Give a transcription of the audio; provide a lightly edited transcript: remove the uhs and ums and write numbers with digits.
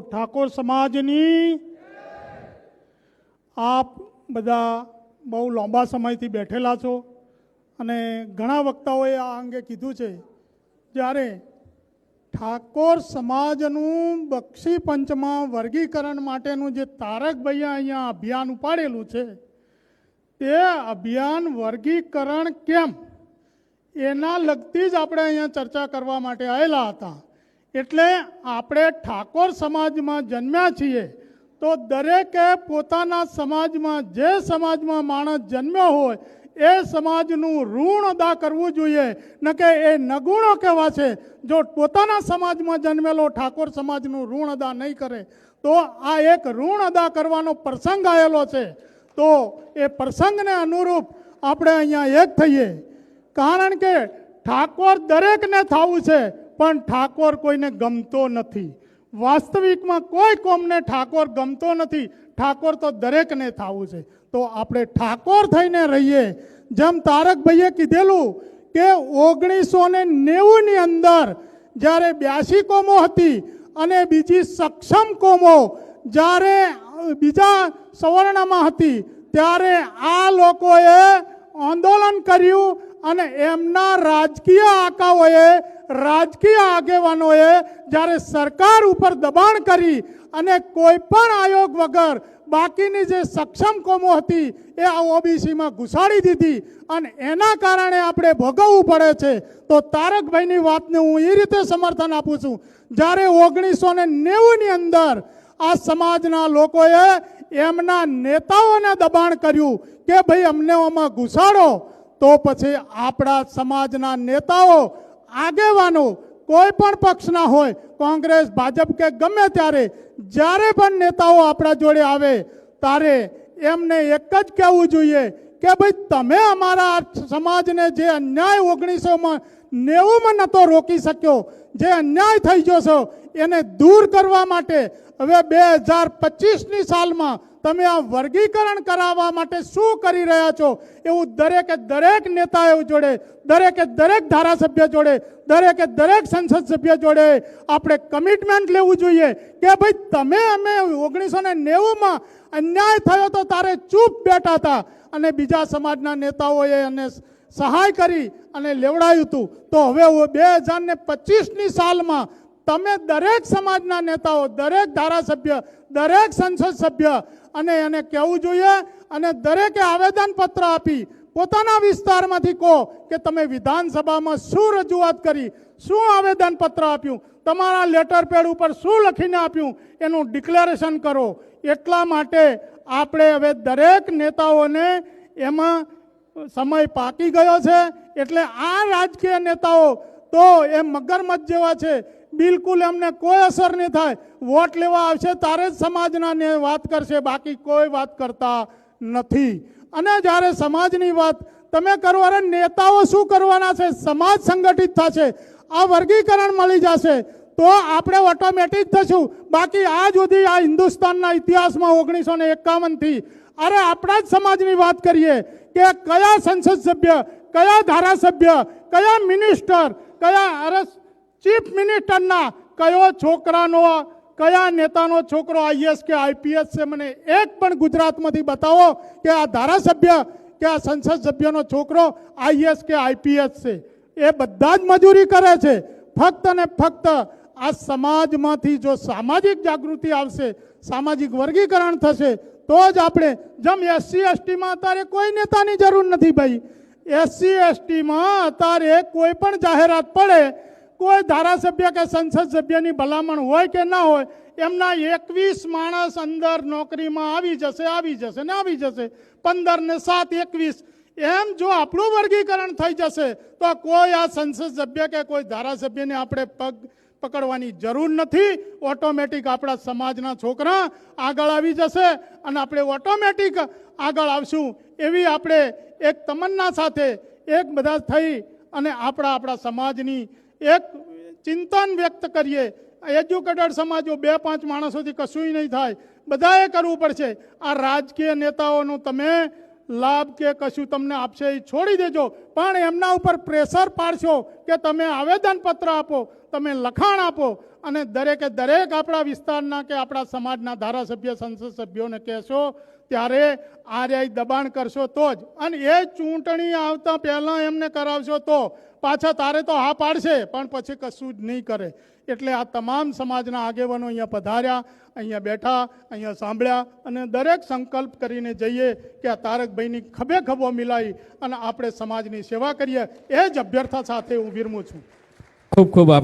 ઠાકોર સમાજની આપ બધા બહુ લાંબા સમયથી બેઠેલા છો અને ઘણા વક્તાઓએ આ અંગે કીધું છે. જ્યારે ઠાકોર સમાજનું બક્ષી પંચમાં વર્ગીકરણ માટેનું જે તારકભાઈએ અહીંયા અભિયાન ઉપાડેલું છે, તે અભિયાન વર્ગીકરણ કેમ એના લગતી જ આપણે અહીંયા ચર્ચા કરવા માટે આવેલા હતા. એટલે આપણે ઠાકોર સમાજમાં જન્મ્યા છીએ તો દરેકે પોતાના સમાજમાં, જે સમાજમાં માણસ જન્મ્યો હોય એ સમાજનું ઋણ અદા કરવું જોઈએ, ન કે એ નગુણો કહેવાશે. જો પોતાના સમાજમાં જન્મેલો ઠાકોર સમાજનું ઋણ અદા નહીં કરે તો આ એક ઋણ અદા કરવાનો પ્રસંગ આવેલો છે. તો એ પ્રસંગને અનુરૂપ આપણે અહીંયા એક થઈએ. કારણ કે ઠાકોર દરેકને થવું છે, પણ ઠાકોર કોઈને ગમતો નથી. વાસ્તવિકમાં કોઈ કોમને ઠાકોર ગમતો નથી. ઠાકોર તો દરેકને થવું છે. તો આપણે ઠાકોર થઈને રહીએ. જેમ તારકભાઈએ કીધેલું કે 1990ની અંદર જ્યારે 82 કોમો હતી અને બીજી સક્ષમ કોમો જ્યારે બીજા સવર્ણમાં હતી, ત્યારે આ લોકોએ આંદોલન કર્યું અને એમના રાજકીય આકાઓએ, રાજકીય આગેવાનોએ જ્યારે સરકાર ઉપર દબાણ કરી અને કોઈ પણ આયોગ વગર બાકીની જે સક્ષમ કોમો હતી એ આ ઓબીસીમાં ઘુસાડી દીધી અને એના કારણે આપણે ભોગવવું પડે છે. તો તારકભાઈની વાતને હું એ રીતે સમર્થન આપું છું. જ્યારે 1990ની અંદર આ સમાજના લોકોએ એમના નેતાઓને દબાણ કર્યું કે ભાઈ અમને આમાં ઘુસાડો, તો પછી આપણા સમાજના નેતાઓ, આગેવાનો, કોઈ પણ પક્ષના હોય, કોંગ્રેસ, ભાજપ કે ગમે ત્યારે, જ્યારે પણ નેતાઓ આપણા જોડે આવે ત્યારે એમને એક જ કહેવું જોઈએ કે ભાઈ તમે અમારા સમાજને જે અન્યાય 1990માં નહોતો રોકી શક્યો, જે અન્યાય થઈ ગયો છો એને દૂર કરવા માટે હવે 2025ની સાલમાં તમે આ વર્ગીકરણ કરાવવા માટે શું કરી રહ્યા છો, એવું દરેકે દરેક નેતાઓ જોડે, દરેકે દરેક ધારાસભ્ય જોડે, દરેકે દરેક સંસદ સભ્ય જોડે આપણે કમિટમેન્ટ લેવું જોઈએ કે ભાઈ તમે, અમે 1990માં અન્યાય થયો તો તારે ચૂપ બેઠા હતા અને બીજા સમાજના નેતાઓએ એને સહાય કરી અને લેવડાયું હતું. તો હવે 2025ની સાલમાં તમે દરેક સમાજના નેતાઓ, દરેક ધારાસભ્ય, દરેક સંસદ સભ્ય અને એને કહેવું જોઈએ અને દરેકે આવેદનપત્ર આપી પોતાના વિસ્તારમાંથી કહો કે તમે વિધાનસભામાં શું રજૂઆત કરી, શું આવેદનપત્ર આપ્યું, તમારા લેટર પેડ ઉપર શું લખીને આપ્યું, એનું ડિક્લેરેશન કરો. એટલા માટે આપણે હવે દરેક નેતાઓને એમાં સમય પાકી ગયો છે. એટલે આ રાજકીય નેતાઓ તો એ મગરમચ્છ જેવા છે, બિલકુલ એમને કોઈ અસર નહીં થાય. વોટ લેવા આવશે તારે જ સમાજના વાત કરશે, બાકી કોઈ વાત કરતા નથી. અને જ્યારે સમાજની વાત તમે કરો, અરે નેતાઓ શું કરવાના છે, સમાજ સંગઠિત થશે, આ વર્ગીકરણ મળી જશે તો આપણે ઓટોમેટિક થશું. બાકી આ સુધી આ હિન્દુસ્તાનના ઇતિહાસમાં 1951થી અરે આપણા જ સમાજની વાત કરીએ કે કયા સંસદ સભ્ય, કયા ધારાસભ્ય, કયા મિનિસ્ટર, કયા અરે ચીફ મિનિસ્ટરના કયો છોકરાનો, કયા નેતાનો છોકરો આઈએસ કે આઈપીએસ છે, મને એક પણ ગુજરાતમાંથી બતાવો કે આ ધારાસભ્ય કે આ સંસદ સભ્યનો છોકરો આઈએસ કે આઈપીએસ છે. એ બધા જ મજૂરી કરે છે. ફક્ત ને ફક્ત આ સમાજમાંથી જો સામાજિક જાગૃતિ આવશે, સામાજિક વર્ગીકરણ થશે તો જ આપણે, જેમ એસસી એસટીમાં અત્યારે કોઈ નેતાની જરૂર નથી ભાઈ. એસસી એસટીમાં અત્યારે કોઈ પણ જાહેરાત પડે, કોઈ ધારાસભ્ય કે સંસદ સભ્યની ભલામણ હોય કે ના હોય, એમના 21 માણસ અંદર નોકરીમાં આવી જશે, આવી જશે ને આવી જશે. 15 ને 7 21 એમ જો આપણું વર્ગીકરણ થઈ જશે તો કોઈ આ સંસદ સભ્ય કે કોઈ ધારાસભ્યને આપણે પગ પકડવાની જરૂર નથી. ઓટોમેટિક આપણા સમાજના છોકરા આગળ આવી જશે અને આપણે ઓટોમેટિક આગળ આવશું. એવી આપણે એક તમન્ના સાથે એક બધા થઈ અને આપણા સમાજની એક ચિંતન વ્યક્ત કરીએ. એજ્યુકેટેડ સમાજો 2-5 માણસોથી કશું નહીં થાય, બધાએ કરવું પડશે. આ રાજકીય નેતાઓનું તમે લાભ કે કશું તમને આપશે એ છોડી દેજો, પણ એમના ઉપર પ્રેશર પાડશો કે તમે આવેદનપત્ર આપો, તમે લખાણ આપો અને દરેકે દરેક આપણા વિસ્તારના કે આપણા સમાજના ધારાસભ્ય સંસદ સભ્યોને કહેશો ત્યારે આર્યાય દબાણ કરશો તો જ, અને એ ચૂંટણી આવતા પહેલાં એમને કરાવશો તો પાછા તારે તો હા પાડશે પણ પછી કશું જ નહીં કરે. એટલે આ તમામ સમાજના આગેવાનો અહીંયા પધાર્યા, અહીંયા બેઠા, અહીંયા સાંભળ્યા અને દરેક સંકલ્પ કરીને જઈએ કે આ તારકભાઈની ખભે ખભો મિલાવી અને આપણે સમાજની સેવા કરીએ. એ જ અભ્યર્થના સાથે હું વિરમું છું. ખૂબ ખૂબ આભાર.